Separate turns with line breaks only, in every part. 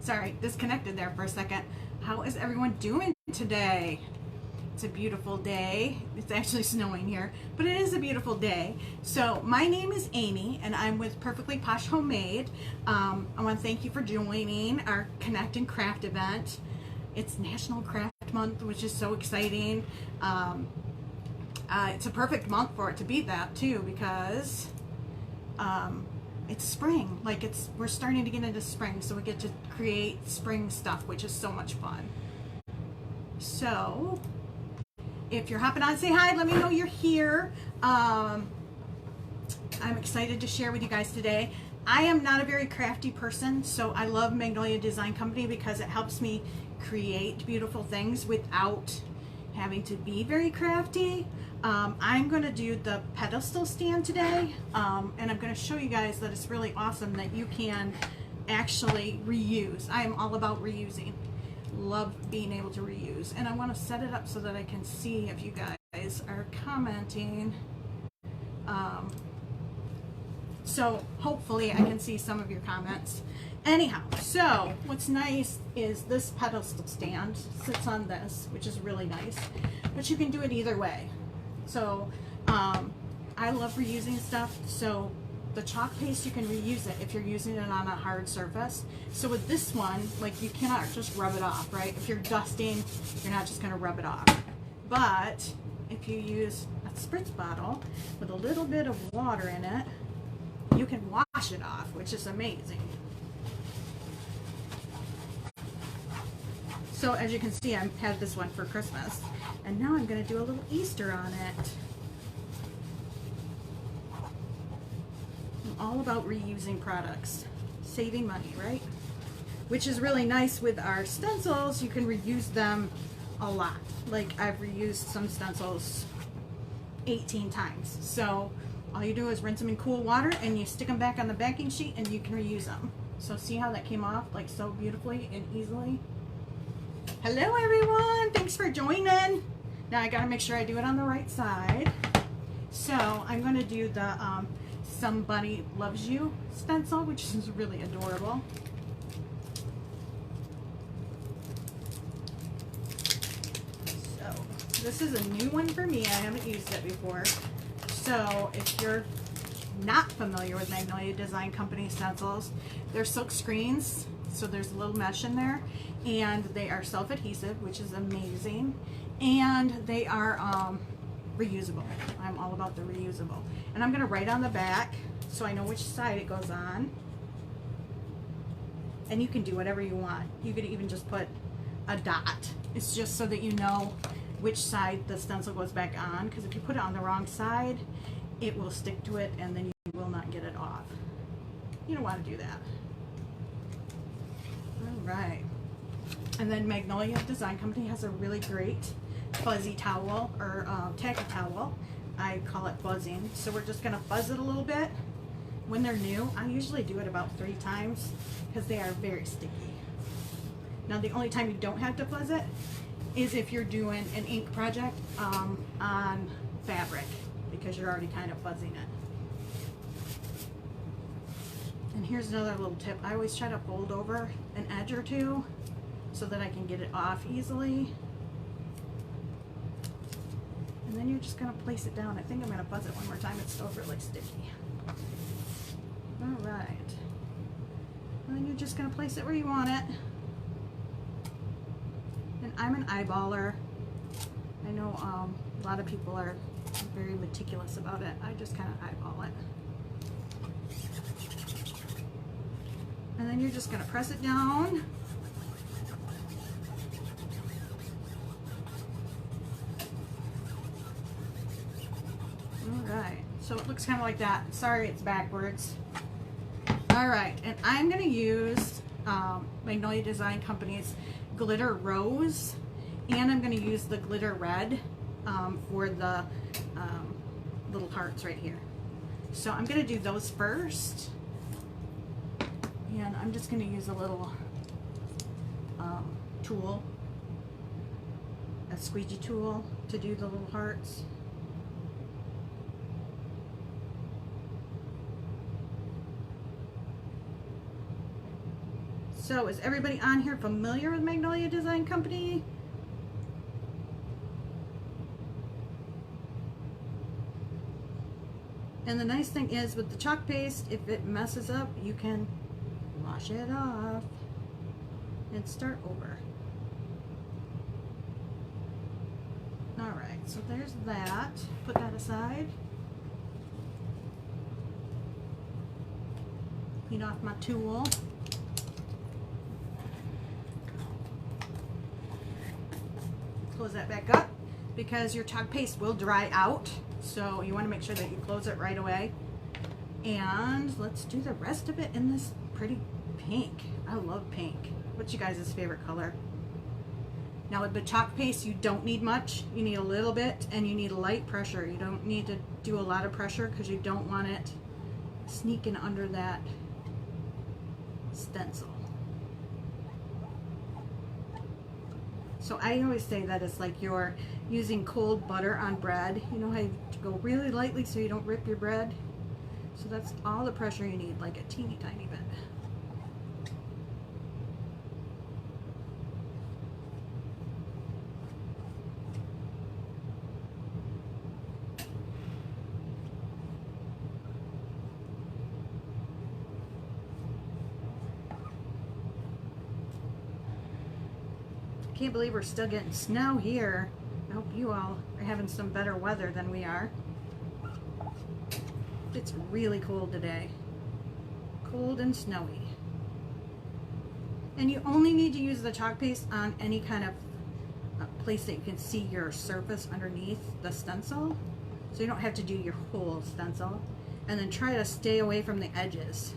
Sorry, disconnected there for a second. How is everyone doing today? It's a beautiful day. It's actually snowing here, but it is a beautiful day. So my name is Aimee, and I'm with Perfectly Posh Homemade. I want to thank you for joining our Connect and Craft event. It's National Craft Month, which is so exciting. It's a perfect month for it to be that too, because it's spring. Like we're starting to get into spring, so we get to create spring stuff, which is so much fun. So if you're hopping on, say hi, let me know you're here. I'm excited to share with you guys today. I am not a very crafty person, so I love Magnolia Design Company because it helps me create beautiful things without having to be very crafty. I'm going to do the pedestal stand today, and I'm going to show you guys that it's really awesome that you can actually reuse. I am all about reusing. Love being able to reuse, and I want to set it up so that I can see if you guys are commenting. So hopefully I can see some of your comments. Anyhow, so what's nice is this pedestal stand sits on this, which is really nice, but you can do it either way. So I love reusing stuff. So the chalk paste, you can reuse it if you're using it on a hard surface. So with this one, like, you cannot just rub it off, right? If you're dusting, you're not just going to rub it off. But if you use a spritz bottle with a little bit of water in it, you can wash it off, which is amazing. So as you can see, I had this one for Christmas, and now I'm going to do a little Easter on it. I'm all about reusing products, saving money, right? Which is really nice with our stencils. You can reuse them a lot. Like, I've reused some stencils 18 times. So all you do is rinse them in cool water and you stick them back on the backing sheet and you can reuse them. So see how that came off like so beautifully and easily? Hello everyone, thanks for joining. Now I gotta make sure I do it on the right side. So I'm gonna do the Somebody Loves You stencil, which is really adorable. So this is a new one for me. I haven't used it before. So if you're not familiar with Magnolia Design Company stencils, they're silk screens, so there's a little mesh in there, and they are self-adhesive, which is amazing, and they are reusable. I'm all about the reusable. And I'm going to write on the back so I know which side it goes on. And you can do whatever you want. You could even just put a dot. It's just so that you know which side the stencil goes back on, because if you put it on the wrong side, it will stick to it and then you will not get it off. You don't want to do that. Alright. And then Magnolia Design Company has a really great fuzzy towel, or tacky towel. I call it fuzzing. So we're just going to fuzz it a little bit. When they're new, I usually do it about 3 times because they are very sticky. Now the only time you don't have to fuzz it is if you're doing an ink project on fabric, because you're already kind of fuzzing it. And here's another little tip. I always try to fold over an edge or two so that I can get it off easily. And then you're just going to place it down. I think I'm going to fuzz it one more time. It's still really sticky. Alright. And then you're just going to place it where you want it. And I'm an eyeballer. I know a lot of people are very meticulous about it. I just kind of eyeball it. And then you're just going to press it down. Alright, so it looks kind of like that. Sorry, it's backwards. Alright, and I'm going to use Magnolia Design Company's Glitter Rose, and I'm going to use the Glitter Red for the little hearts right here. So I'm going to do those first, and I'm just going to use a little tool, a squeegee tool, to do the little hearts. So is everybody on here familiar with Magnolia Design Company? And the nice thing is with the chalk paste, if it messes up, you can wash it off and start over. Alright, so there's that. Put that aside. Clean off my tool. Close that back up because your chalk paste will dry out. So you want to make sure that you close it right away. And let's do the rest of it in this pretty pink. I love pink. What's you guys' favorite color? Now with the chalk paste, you don't need much. You need a little bit and you need light pressure. You don't need to do a lot of pressure because you don't want it sneaking under that stencil. So I always say that it's like you're using cold butter on bread. You know how you go really lightly so you don't rip your bread? So that's all the pressure you need, like a teeny tiny bit. Can't believe we're still getting snow here. I hope you all are having some better weather than we are. It's really cold today. Cold and snowy. And you only need to use the chalk paste on any kind of place that you can see your surface underneath the stencil. So you don't have to do your whole stencil. And then try to stay away from the edges.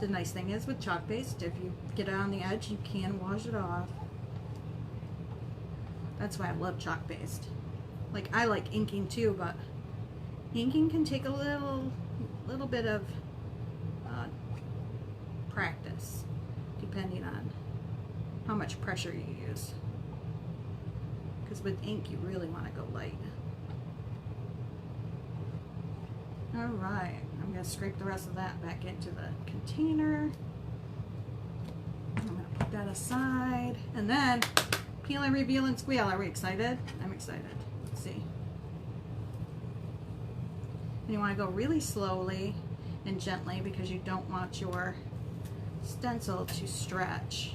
The nice thing is with chalk paste, if you get it on the edge, you can wash it off. That's why I love chalk paste. Like, I like inking too, but inking can take a little bit of practice, depending on how much pressure you use. Because with ink, you really want to go light. All right. I'm going to scrape the rest of that back into the container. I'm going to put that aside. And then, peel and reveal and squeal. Are we excited? I'm excited. Let's see. And you want to go really slowly and gently because you don't want your stencil to stretch.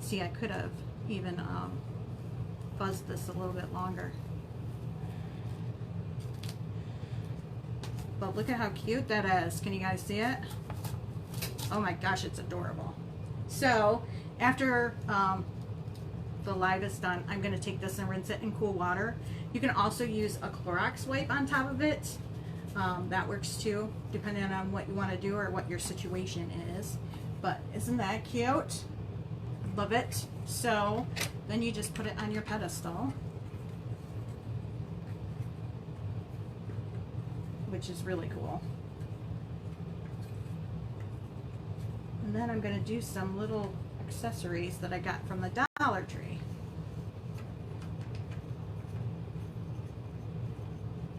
See, I could have even fuzzed this a little bit longer. But look at how cute that is. Can you guys see it? Oh my gosh, it's adorable. So after the live is done, I'm going to take this and rinse it in cool water. You can also use a Clorox wipe on top of it. That works too, depending on what you want to do or what your situation is. But isn't that cute? Love it. So then you just put it on your pedestal, which is really cool. And then I'm going to do some little accessories that I got from the Dollar Tree.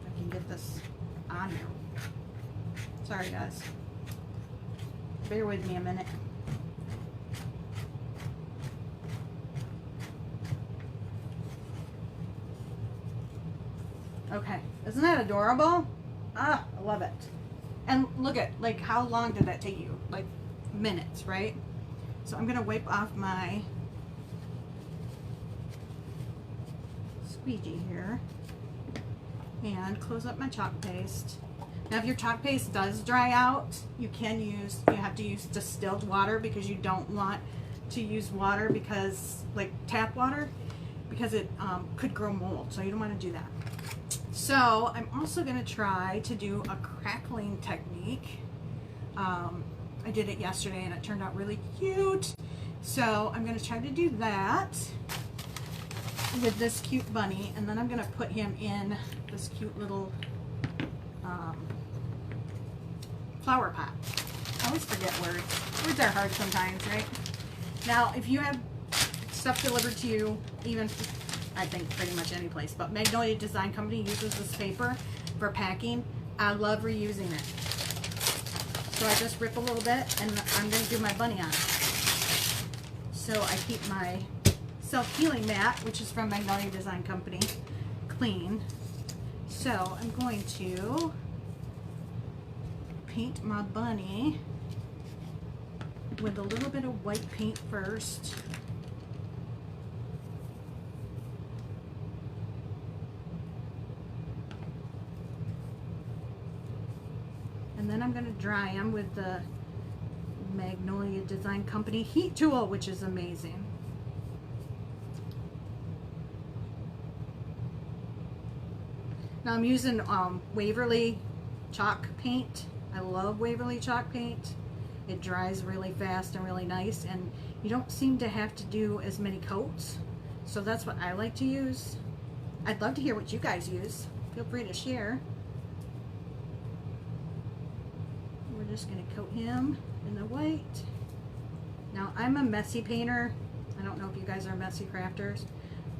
If I can get this on here. Sorry guys. Bear with me a minute. Okay, isn't that adorable? Ah, I love it. And look at, like, how long did that take you? Like, minutes, right? So I'm going to wipe off my squeegee here and close up my chalk paste. Now, if your chalk paste does dry out, you have to use distilled water because you don't want to use water because, like, tap water, because it could grow mold. So you don't want to do that. So I'm also going to try to do a crackling technique. I did it yesterday and it turned out really cute. So I'm going to try to do that with this cute bunny, and then I'm going to put him in this cute little flower pot. I always forget words. Words are hard sometimes, right? Now, if you have stuff delivered to you, even I think pretty much any place, but Magnolia Design Company uses this paper for packing. I love reusing it. So I just rip a little bit and I'm going to do my bunny on it. So I keep my self-healing mat, which is from Magnolia Design Company, clean. So I'm going to paint my bunny with a little bit of white paint first. And then I'm going to dry them with the Magnolia Design Company heat tool, which is amazing. Now I'm using Waverly chalk paint. I love Waverly chalk paint. It dries really fast and really nice, and you don't seem to have to do as many coats. So that's what I like to use. I'd love to hear what you guys use. Feel free to share. We're just going to coat him in the white. Now I'm a messy painter. I don't know if you guys are messy crafters.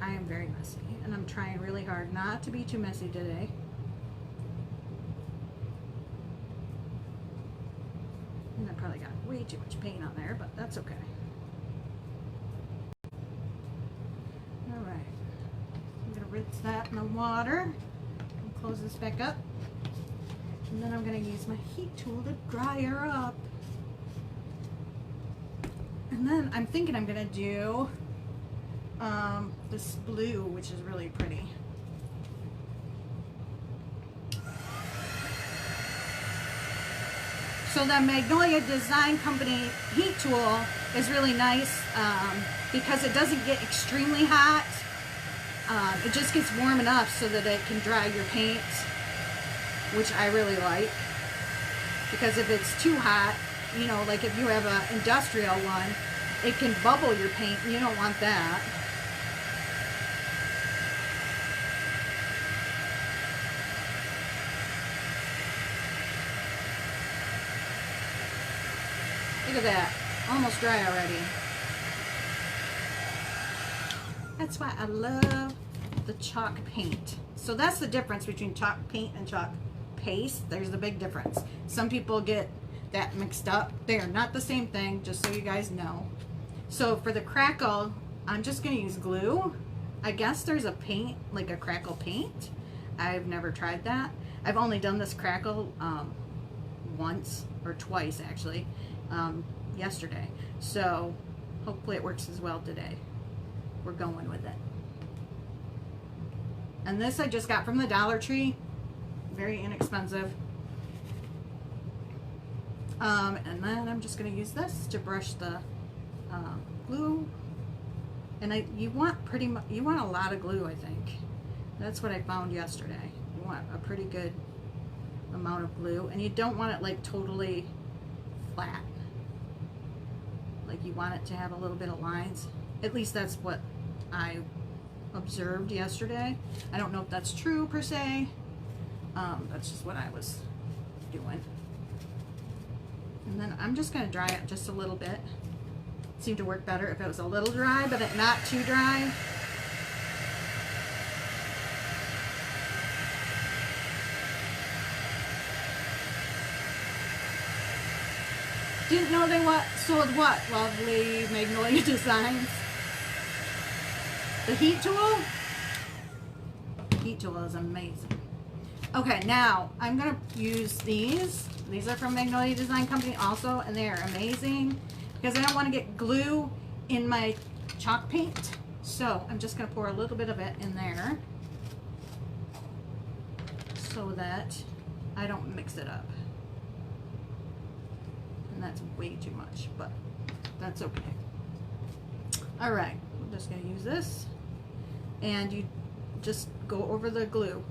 I am very messy, and I'm trying really hard not to be too messy today. And I probably got way too much paint on there, but that's okay. All right, I'm gonna rinse that in the water and close this back up. And then I'm gonna use my heat tool to dry her up. And then I'm thinking I'm gonna do this blue, which is really pretty. So the Magnolia Design Company heat tool is really nice because it doesn't get extremely hot. It just gets warm enough so that it can dry your paint, which I really like. Because if it's too hot, you know, like if you have an industrial one, it can bubble your paint, and you don't want that. Look at that, almost dry already. That's why I love the chalk paint. So that's the difference between chalk paint and chalk paste. There's the big difference. Some people get that mixed up. They are not the same thing, just so you guys know. So for the crackle, I'm just gonna use glue. I guess there's a paint, like a crackle paint. I've never tried that. I've only done this crackle once or twice actually. Yesterday, so hopefully it works as well today. We're going with it. And this I just got from the Dollar Tree, very inexpensive. And then I'm just going to use this to brush the glue. And you want a lot of glue, I think. That's what I found yesterday. You want a pretty good amount of glue, and you don't want it like totally flat. Like you want it to have a little bit of lines. At least that's what I observed yesterday. I don't know if that's true per se. That's just what I was doing. And then I'm just going to dry it just a little bit. It seemed to work better if it was a little dry, but not too dry. Didn't know they sold what? Lovely Magnolia Designs. The heat tool? The heat tool is amazing. Okay, now I'm going to use these. These are from Magnolia Design Company also, and they are amazing because I don't want to get glue in my chalk paint. So I'm just going to pour a little bit of it in there so that I don't mix it up. And that's way too much, but that's okay. All right, I'm just going to use this, and you just go over the glue.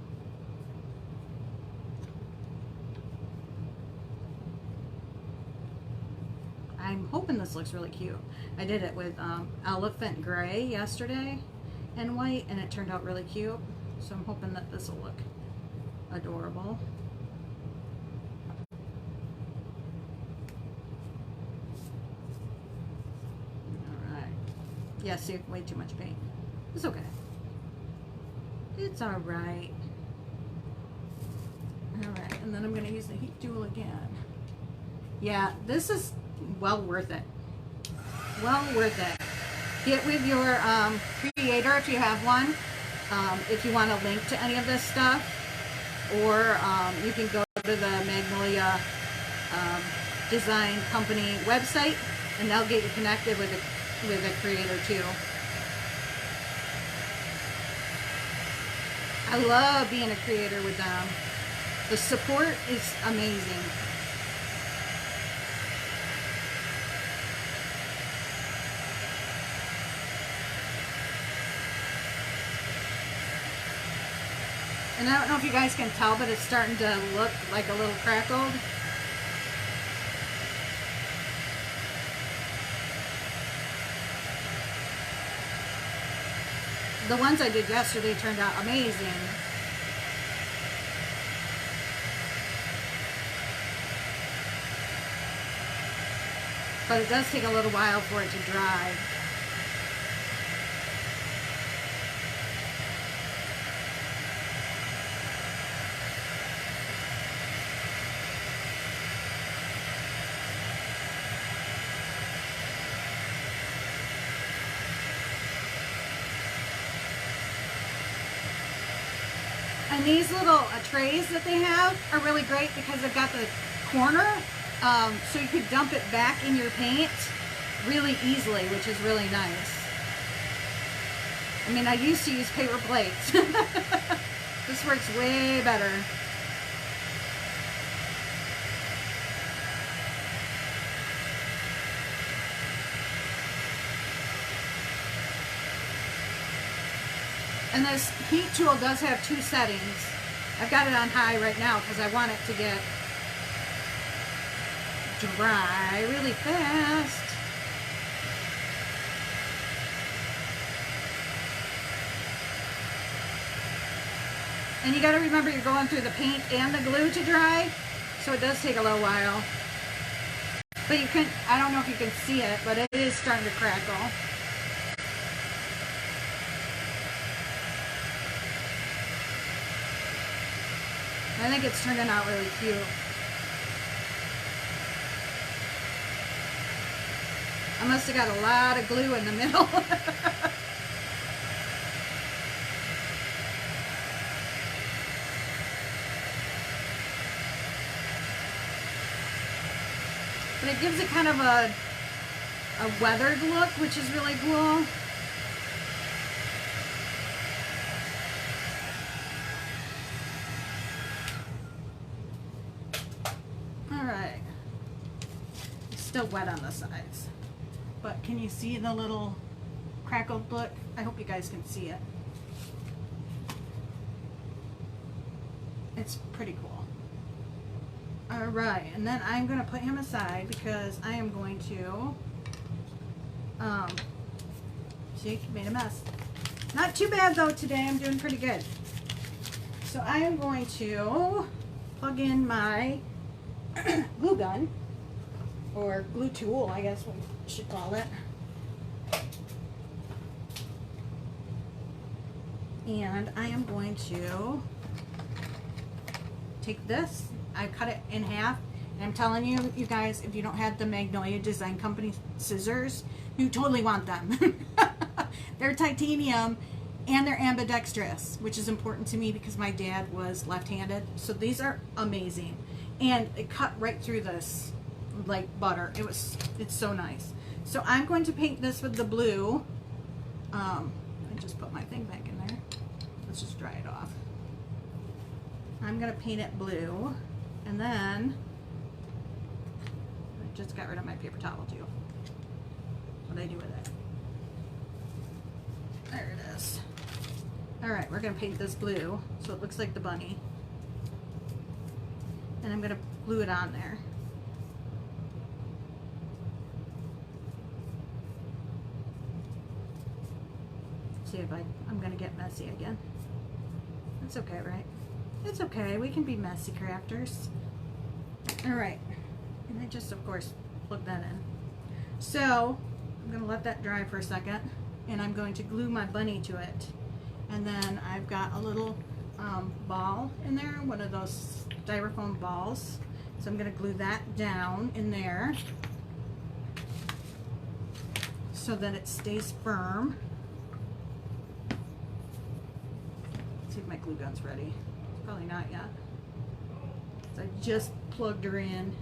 I'm hoping this looks really cute. I did it with elephant gray yesterday and white, and it turned out really cute. So I'm hoping that this will look adorable. Yeah, see, way too much paint. It's okay. It's all right. All right, and then I'm going to use the heat tool again. Yeah, this is well worth it. Well worth it. Get with your creator if you have one. If you want a link to any of this stuff, or you can go to the Magnolia Design Company website, and they'll get you connected with a creator too. I love being a creator with them. The support is amazing. And I don't know if you guys can tell, but it's starting to look like a little crackled. The ones I did yesterday turned out amazing. But it does take a little while for it to dry. And these little trays that they have are really great because they've got the corner, so you could dump it back in your paint really easily, which is really nice. I mean, I used to use paper plates. This works way better. And this heat tool does have 2 settings. I've got it on high right now because I want it to get dry really fast. And you got to remember you're going through the paint and the glue to dry, so it does take a little while. But you can, I don't know if you can see it, but it is starting to crackle. I think it's turning out really cute. I must have got a lot of glue in the middle. But it gives it kind of a weathered look, which is really cool. Alright. It's still wet on the sides. But can you see the little crackled look? I hope you guys can see it. It's pretty cool. Alright, and then I'm going to put him aside because I am going to, see, made a mess. Not too bad though today, I'm doing pretty good. So I am going to plug in my glue gun, or glue tool, I guess we should call it. And I am going to take this, I cut it in half, and I'm telling you, you guys, if you don't have the Magnolia Design Company scissors, you totally want them. They're titanium and they're ambidextrous, which is important to me because my dad was left-handed. So these are amazing. And it cut right through this like butter. It's so nice. So I'm going to paint this with the blue. I just put my thing back in there. Let's just dry it off. I'm going to paint it blue, and then I just got rid of my paper towel too. What do I do with it? There it is. Alright, we're going to paint this blue so it looks like the bunny. And I'm going to glue it on there. See if I'm going to get messy again. That's okay, right? It's okay, we can be messy crafters. Alright, and I just, of course, plug that in. So, I'm going to let that dry for a second, and I'm going to glue my bunny to it. And then I've got a little ball in there, one of those styrofoam balls, So I'm going to glue that down in there so that it stays firm. Let's see if my glue gun's ready. Probably not yet. So I just plugged her in.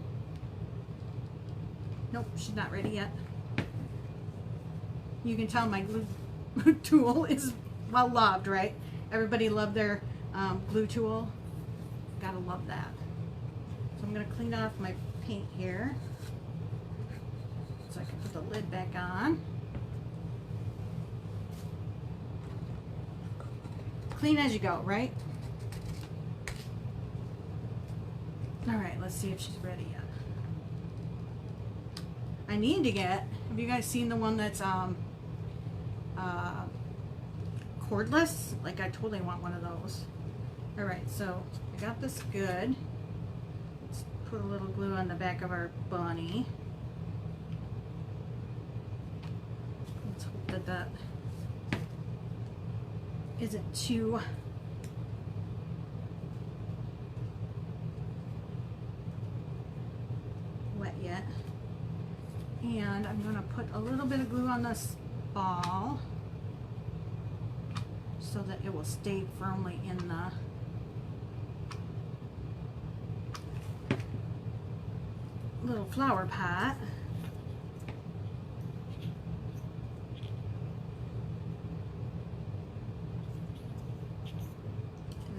Nope, she's not ready yet. You can tell my glue tool is well loved, right? Everybody loved their glue tool. Gotta love that. So I'm gonna clean off my paint here so I can put the lid back on. Clean as you go, right? All right, let's see if she's ready yet. I need to get, have you guys seen the one that's cordless? Like, I totally want one of those. All right, so I got this good. Let's put a little glue on the back of our bunny. Let's hope that that isn't too wet yet. And I'm going to put a little bit of glue on this ball so that it will stay firmly in the little flower pot.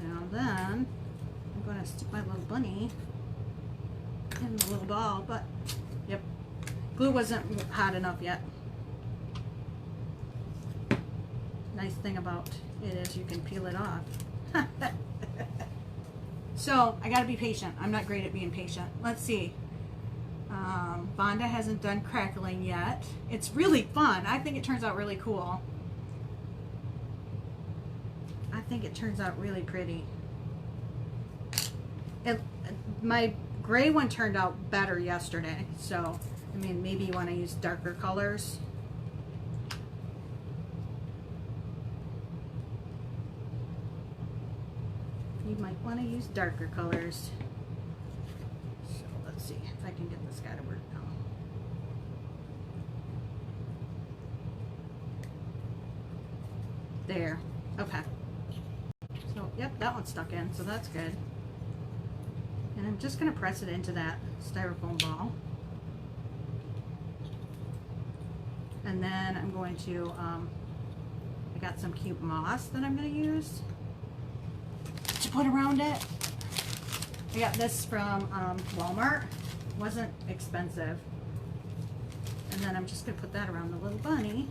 Now then, I'm going to stick my little bunny in the little ball, but yep, glue wasn't hot enough yet. Nice thing about it is you can peel it off. So I gotta be patient. I'm not great at being patient. Let's see. Vonda hasn't done crackling yet. It's really fun. I think it turns out really cool. I think it turns out really pretty. My gray one turned out better yesterday, so I mean, maybe you want to use darker colors. You might want to use darker colors. So let's see if I can get this guy to work now. There. Okay. So, yep, that one's stuck in, so that's good. And I'm just going to press it into that styrofoam ball. And then I'm going to, I got some cute moss that I'm going to use to put around it. I got this from Walmart. Wasn't expensive. And then I'm just going to put that around the little bunny.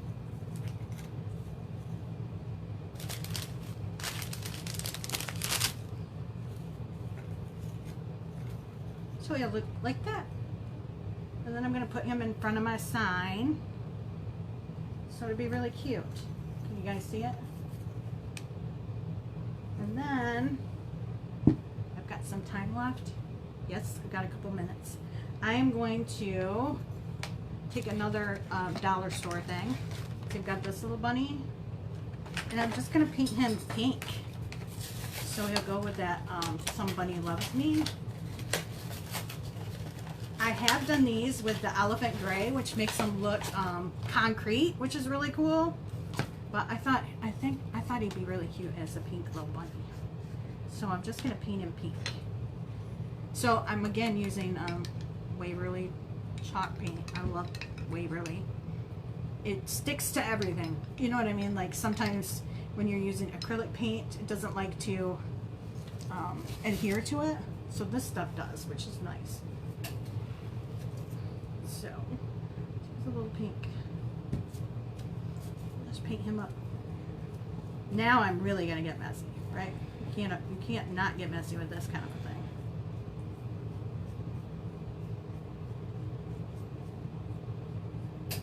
So he'll look like that. And then I'm going to put him in front of my sign. So it'd be really cute. Can you guys see it? And then I've got some time left. Yes, I've got a couple minutes. I am going to take another dollar store thing. So I've got this little bunny, and I'm just going to paint him pink. So he'll go with that Somebody Loves Me. I have done these with the elephant gray, which makes them look concrete, which is really cool. But I thought he'd be really cute as a pink little bunny. So I'm just gonna paint him pink. So I'm again using Waverly chalk paint. I love Waverly. It sticks to everything. You know what I mean? Like sometimes when you're using acrylic paint, it doesn't like to adhere to it. So this stuff does, which is nice. So, it's a little pink. Let's paint him up. Now I'm really gonna get messy, right? You can't not get messy with this kind of a thing.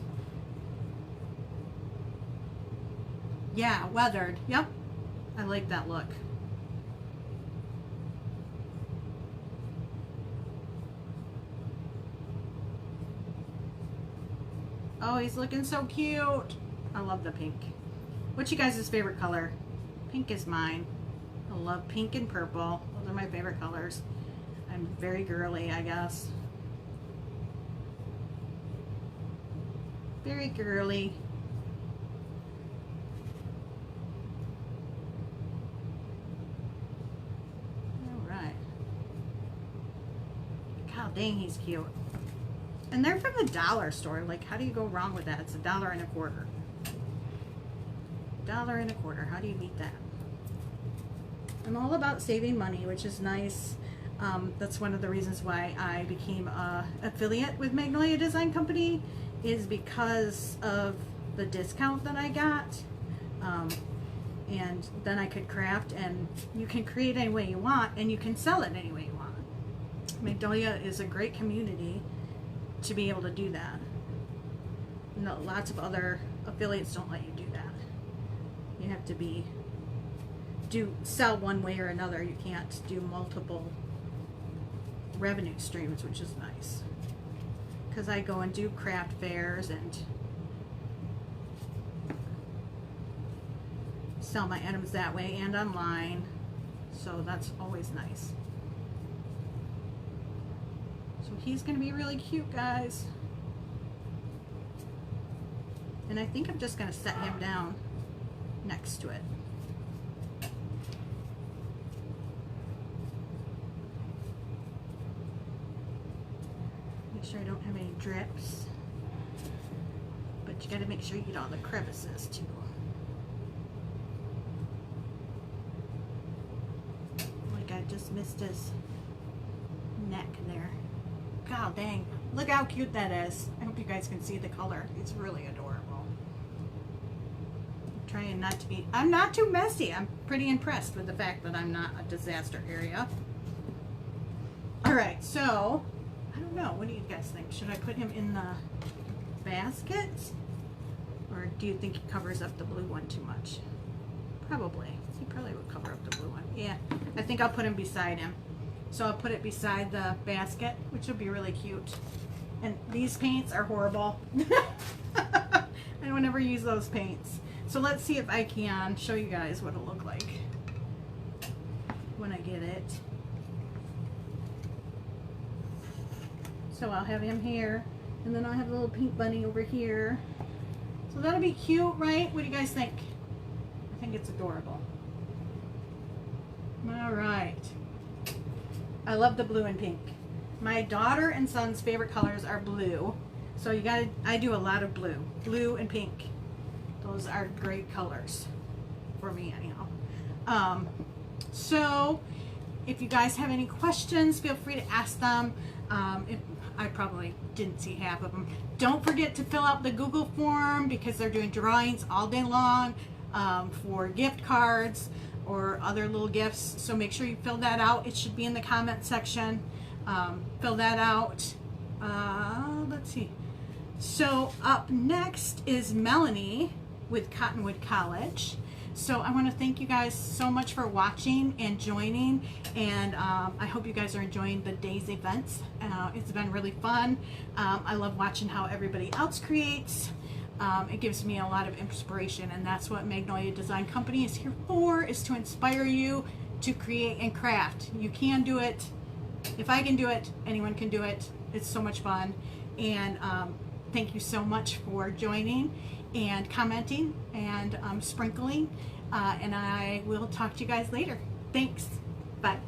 Yeah, weathered. Yep, I like that look. Oh, he's looking so cute. I love the pink. What's you guys' favorite color? Pink is mine. I love pink and purple. Those are my favorite colors. I'm very girly, I guess. Very girly. All right. God dang, he's cute. And they're from the dollar store. Like, how do you go wrong with that? It's $1.25. $1.25. How do you beat that? I'm all about saving money, which is nice. That's one of the reasons why I became a affiliate with Magnolia Design Company, is because of the discount that I got. And then I could craft, and you can create any way you want, and you can sell it any way you want. Magnolia is a great community to be able to do that. No, lots of other affiliates don't let you do that. You have to sell one way or another. You can't do multiple revenue streams, which is nice. Because I go and do craft fairs and sell my items that way and online. So that's always nice. So he's going to be really cute, guys. And I think I'm just going to set him down next to it. Make sure I don't have any drips. But you got to make sure you get all the crevices too. Like I just missed his neck there. God dang. Look how cute that is. I hope you guys can see the color. It's really adorable. I'm trying not to be, I'm not too messy. I'm pretty impressed with the fact that I'm not a disaster area. Alright, so, I don't know. What do you guys think? Should I put him in the basket? Or do you think he covers up the blue one too much? Probably. He probably would cover up the blue one. Yeah, I think I'll put him beside him. So I'll put it beside the basket, which will be really cute. And these paints are horrible. I don't ever use those paints. So let's see if I can show you guys what it'll look like when I get it. So I'll have him here, and then I'll have a little pink bunny over here. So that'll be cute, right? What do you guys think? I think it's adorable. All right. I love the blue and pink. My daughter and son's favorite colors are blue. So I do a lot of blue. Blue and pink. Those are great colors for me anyhow. So if you guys have any questions, feel free to ask them. I probably didn't see half of them. Don't forget to fill out the Google form, because they're doing drawings all day long for gift cards or other little gifts. So make sure you fill that out. It should be in the comment section. Fill that out. Let's see. So up next is Melanie with Cottonwood College. So I want to thank you guys so much for watching and joining, and I hope you guys are enjoying the day's events. It's been really fun. I love watching how everybody else creates. It gives me a lot of inspiration, and that's what Magnolia Design Company is here for, is to inspire you to create and craft. You can do it. If I can do it, anyone can do it. It's so much fun. And thank you so much for joining and commenting and sprinkling. And I will talk to you guys later. Thanks. Bye.